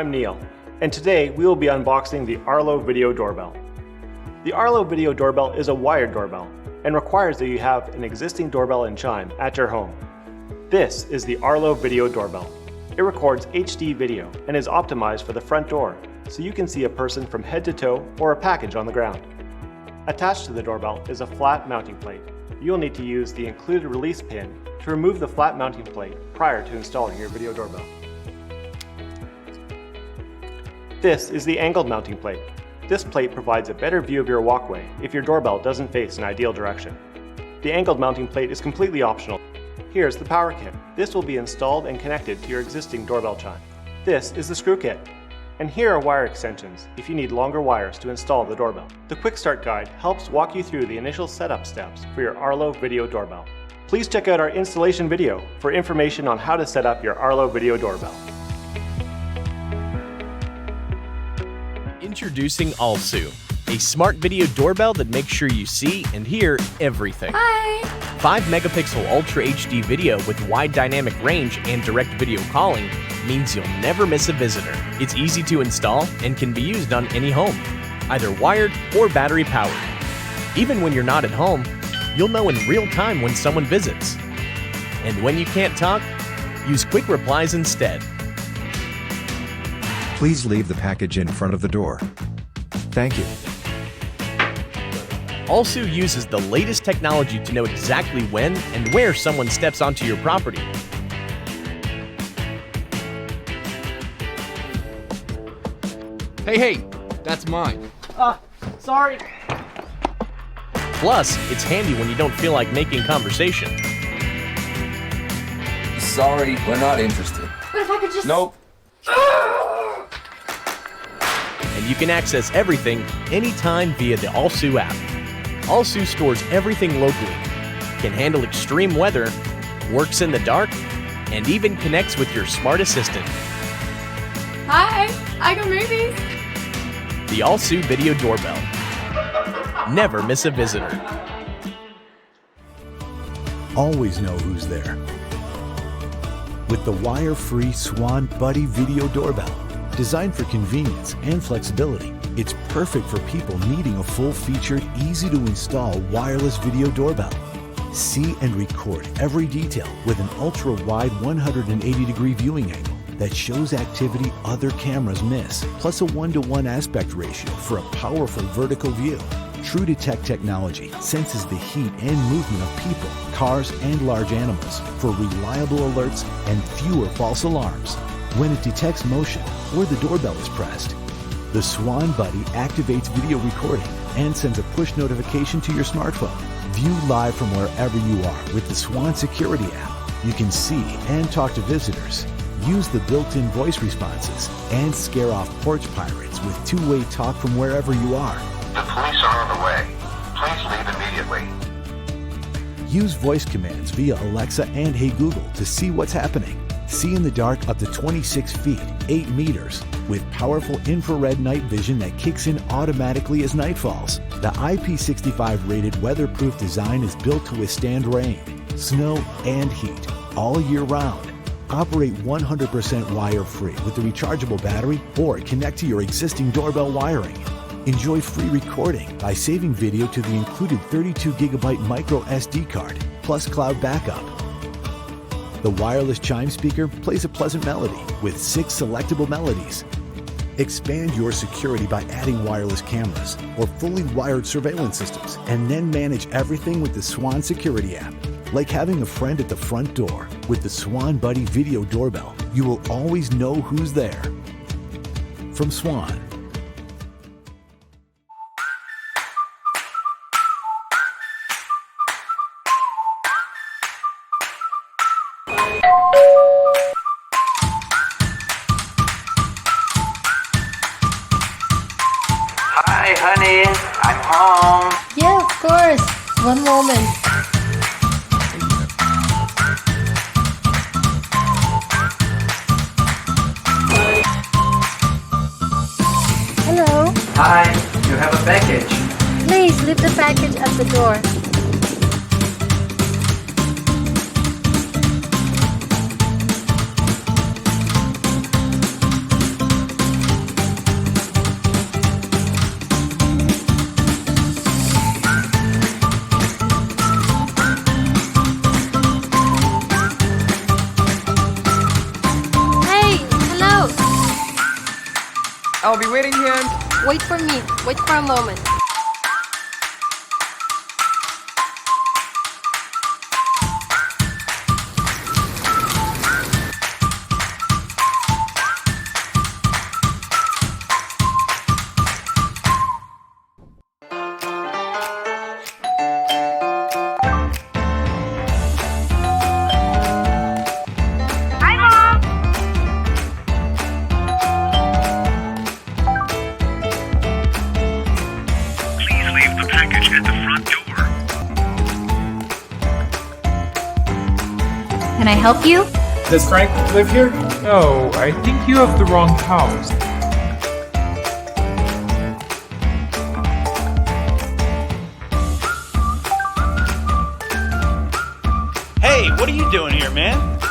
I'm Neil, and today we will be unboxing the Arlo Video Doorbell. The Arlo Video Doorbell is a wired doorbell and requires that you have an existing doorbell and chime at your home. This is the Arlo Video Doorbell. It records HD video and is optimized for the front door, so you can see a person from head to toe or a package on the ground. Attached to the doorbell is a flat mounting plate. You'll need to use the included release pin to remove the flat mounting plate prior to installing your video doorbell. This is the angled mounting plate. This plate provides a better view of your walkway if your doorbell doesn't face an ideal direction. The angled mounting plate is completely optional. Here's the power kit. This will be installed and connected to your existing doorbell chime. This is the screw kit. And here are wire extensions if you need longer wires to install the doorbell. The Quick Start Guide helps walk you through the initial setup steps for your Arlo Video Doorbell. Please check out our installation video for information on how to set up your Arlo Video Doorbell. Introducing ALSU, a smart video doorbell that makes sure you see and hear everything. Hi! 5-megapixel Ultra HD video with wide dynamic range and direct video calling means you'll never miss a visitor. It's easy to install and can be used on any home, either wired or battery powered. Even when you're not at home, you'll know in real time when someone visits. And when you can't talk, use quick replies instead. Please leave the package in front of the door. Thank you. ALSU uses the latest technology to know exactly when and where someone steps onto your property. Hey, that's mine. Sorry. Plus, it's handy when you don't feel like making conversation. Sorry, we're not interested. But if I could just... Nope. And you can access everything anytime via the ALSU app. ALSU stores everything locally, can handle extreme weather, works in the dark, and even connects with your smart assistant. Hi! I go movies! The ALSU Video Doorbell. Never miss a visitor. Always know who's there. With the wire-free Swan Buddy Video Doorbell, designed for convenience and flexibility, it's perfect for people needing a full-featured, easy-to-install wireless video doorbell. See and record every detail with an ultra-wide 180-degree viewing angle that shows activity other cameras miss, plus a 1:1 aspect ratio for a powerful vertical view. True Detect technology senses the heat and movement of people, cars, and large animals for reliable alerts and fewer false alarms. When it detects motion or the doorbell is pressed, the Swan Buddy activates video recording and sends a push notification to your smartphone. View live from wherever you are with the Swan Security app. You can see and talk to visitors, use the built-in voice responses, and scare off porch pirates with two-way talk from wherever you are. The police are on the way. Please leave immediately. Use voice commands via Alexa and Hey Google to see what's happening. See in the dark up to 26 feet, 8 meters, with powerful infrared night vision that kicks in automatically as night falls. The IP65 rated weatherproof design is built to withstand rain, snow, and heat all year round. Operate 100% wire-free with the rechargeable battery or connect to your existing doorbell wiring. Enjoy free recording by saving video to the included 32GB micro SD card, plus cloud backup. The wireless chime speaker plays a pleasant melody with 6 selectable melodies. Expand your security by adding wireless cameras or fully wired surveillance systems, and then manage everything with the Swan Security app. Like having a friend at the front door, with the Swan Buddy Video Doorbell, you will always know who's there. From Swan. Hi, honey. I'm home. Yeah, of course. One moment. Hello. Hi. You have a package. Please leave the package at the door. I'll be waiting here. Wait for me. Wait for a moment. Can I help you? Does Frank live here? Oh, I think you have the wrong house. Hey, what are you doing here, man?